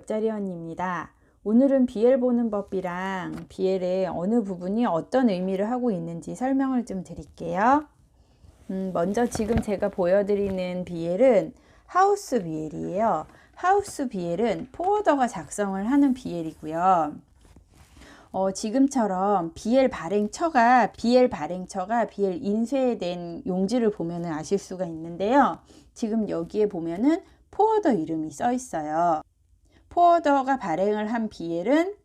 옆자리 언니입니다. 오늘은 BL 보는 법이랑 BL의 어느 부분이 어떤 의미를 하고 있는지 설명을 좀 드릴게요. 먼저 지금 제가 보여드리는 BL은 하우스 BL이에요. 하우스 BL은 포워더가 작성을 하는 BL이고요. 지금처럼 BL 발행처가 BL 인쇄된 용지를 보면 아실 수가 있는데요. 지금 여기에 보면은 포워더 이름이 써 있어요. 포워더가 발행을 한 BL은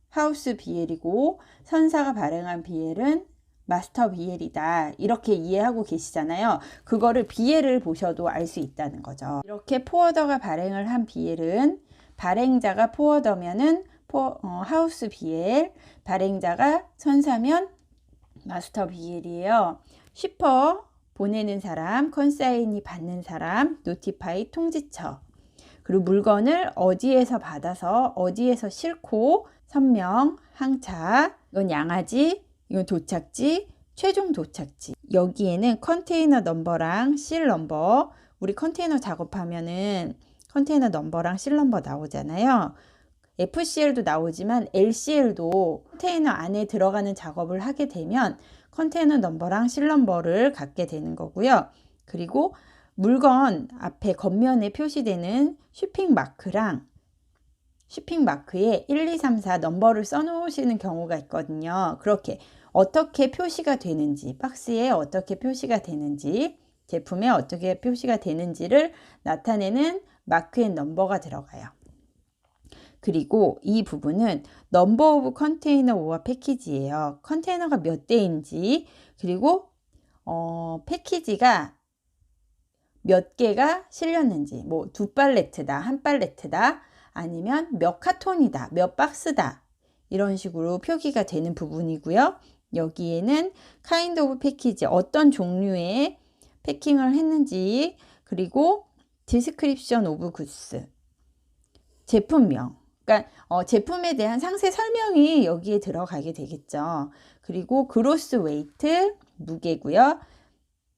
하우스 BL이고 선사가 발행한 BL은 마스터 BL이다. 이렇게 이해하고 계시잖아요. 그거를 BL을 보셔도 알 수 있다는 거죠. 이렇게 포워더가 발행을 한 BL은 발행자가 포워더면은 하우스 BL, 발행자가 선사면 마스터 BL이에요. 쉬퍼 보내는 사람, 컨사인이 받는 사람, 노티파이 통지처. 그리고 물건을 어디에서 받아서 어디에서 싣고 선명, 항차, 이건 양아지, 이건 도착지, 최종 도착지. 여기에는 컨테이너 넘버랑 실 넘버, 우리 컨테이너 작업하면은 컨테이너 넘버랑 실 넘버 나오잖아요. FCL도 나오지만 LCL도 컨테이너 안에 들어가는 작업을 하게 되면 컨테이너 넘버랑 실 넘버를 갖게 되는 거고요. 그리고 물건 앞에 겉면에 표시되는 쇼핑 마크랑 쇼핑 마크에 1, 2, 3, 4 넘버를 써 놓으시는 경우가 있거든요. 그렇게 어떻게 표시가 되는지, 박스에 어떻게 표시가 되는지, 제품에 어떻게 표시가 되는지를 나타내는 마크 앤 넘버가 들어가요. 그리고 이 부분은 넘버 오브 컨테이너 오어 패키지예요. 컨테이너가 몇 대인지, 그리고 패키지가 몇 개가 실렸는지, 뭐 두 팔레트다, 한 팔레트다, 아니면 몇 카톤이다, 몇 박스다, 이런 식으로 표기가 되는 부분이고요. 여기에는 kind of 패키지, 어떤 종류의 패킹을 했는지, 그리고 description of goods, 제품명, 그러니까 제품에 대한 상세 설명이 여기에 들어가게 되겠죠. 그리고 그로스 웨이트, 무게고요.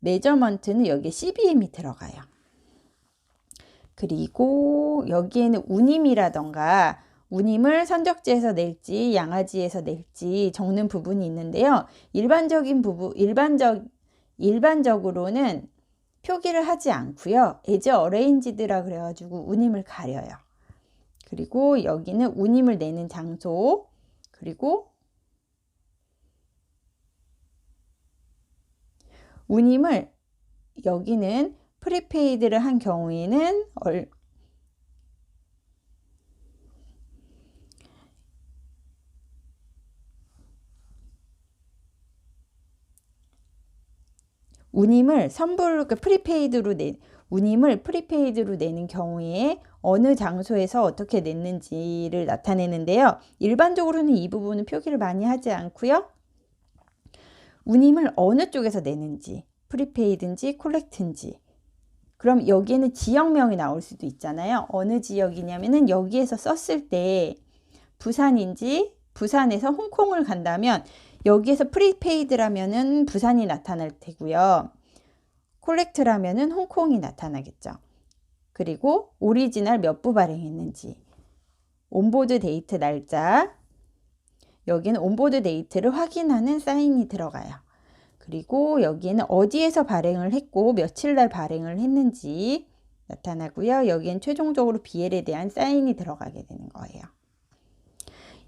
메저먼트는 여기에 CBM이 들어가요. 그리고 여기에는 운임이라던가 운임을 선적지에서 낼지 양아지에서 낼지 적는 부분이 있는데요. 일반적으로는 표기를 하지 않고요. as arranged라 그래가지고 운임을 가려요. 그리고 여기는 운임을 내는 장소, 그리고 운임을 여기는 프리페이드를 한 경우에는 운임을 프리페이드로 내는 경우에 어느 장소에서 어떻게 냈는지를 나타내는데요. 일반적으로는 이 부분은 표기를 많이 하지 않고요. 운임을 어느 쪽에서 내는지, 프리페이드인지 콜렉트인지. 그럼 여기에는 지역명이 나올 수도 있잖아요. 어느 지역이냐면은 여기에서 썼을 때 부산인지, 부산에서 홍콩을 간다면 여기에서 프리페이드라면은 부산이 나타날 테고요. 콜렉트라면은 홍콩이 나타나겠죠. 그리고 오리지널 몇 부 발행했는지, 온보드 데이트 날짜, 여기는 온보드 데이트를 확인하는 사인이 들어가요. 그리고 여기에는 어디에서 발행을 했고 며칠 날 발행을 했는지 나타나고요. 여기엔 최종적으로 BL에 대한 사인이 들어가게 되는 거예요.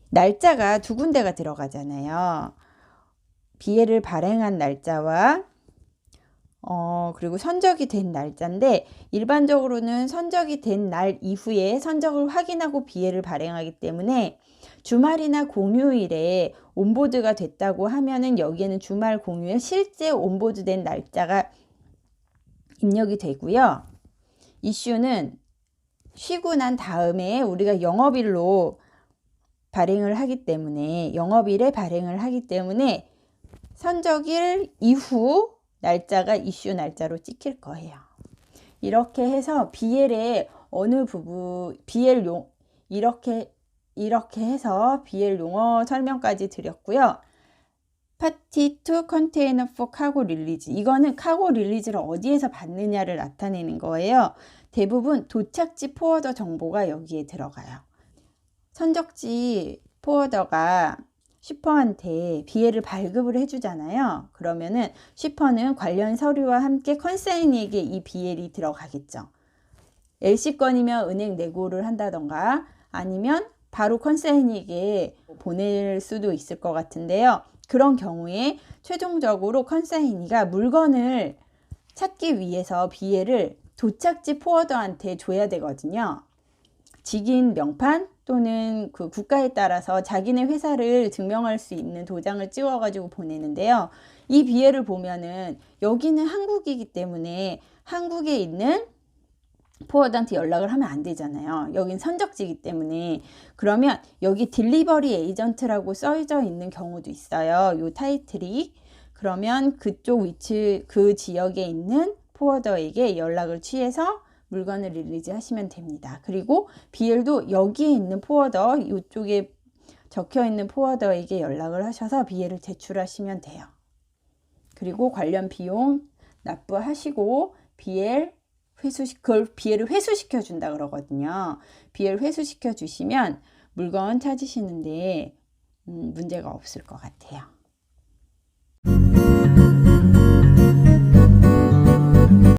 날짜가 두 군데가 들어가잖아요. BL을 발행한 날짜와 그리고 선적이 된 날짜인데, 일반적으로는 선적이 된 날 이후에 선적을 확인하고 BL을 발행하기 때문에 주말이나 공휴일에 온보드가 됐다고 하면은 여기에는 주말 공휴일 실제 온보드 된 날짜가 입력이 되고요. 이슈는 쉬고 난 다음에 우리가 영업일로 발행을 하기 때문에, 영업일에 발행을 하기 때문에 선적일 이후 날짜가 이슈 날짜로 찍힐 거예요. 이렇게 해서 BL의 어느 부분, 이렇게 해서 BL 용어 설명까지 드렸고요. 파티 2 컨테이너 4 카고 릴리즈. 이거는 카고 릴리즈를 어디에서 받느냐를 나타내는 거예요. 대부분 도착지 포워더 정보가 여기에 들어가요. 선적지 포워더가 슈퍼한테 BL을 발급을 해주잖아요. 그러면은 슈퍼는 관련 서류와 함께 컨사인이에게 이 BL이 들어가겠죠. LC건이면 은행 내고를 한다던가 아니면 바로 컨사인이에게 보낼 수도 있을 것 같은데요. 그런 경우에 최종적으로 컨사인이가 물건을 찾기 위해서 BL을 도착지 포워더한테 줘야 되거든요. 직인 명판 또는 그 국가에 따라서 자기네 회사를 증명할 수 있는 도장을 찍어가지고 보내는데요. 이 BL을 보면은 여기는 한국이기 때문에 한국에 있는 포워드한테 연락을 하면 안 되잖아요. 여긴 선적지이기 때문에. 그러면 여기 딜리버리 에이전트라고 써져 있는 경우도 있어요. 요 타이틀이. 그러면 그쪽 위치, 그 지역에 있는 포워더에게 연락을 취해서 물건을 릴리즈 하시면 됩니다. 그리고 BL도 여기에 있는 포워더, 이쪽에 적혀 있는 포워더에게 연락을 하셔서 BL을 제출하시면 돼요. 그리고 관련 비용 납부하시고 그걸 BL을 회수시켜 준다 그러거든요. BL 회수시켜 주시면 물건 찾으시는데 문제가 없을 것 같아요.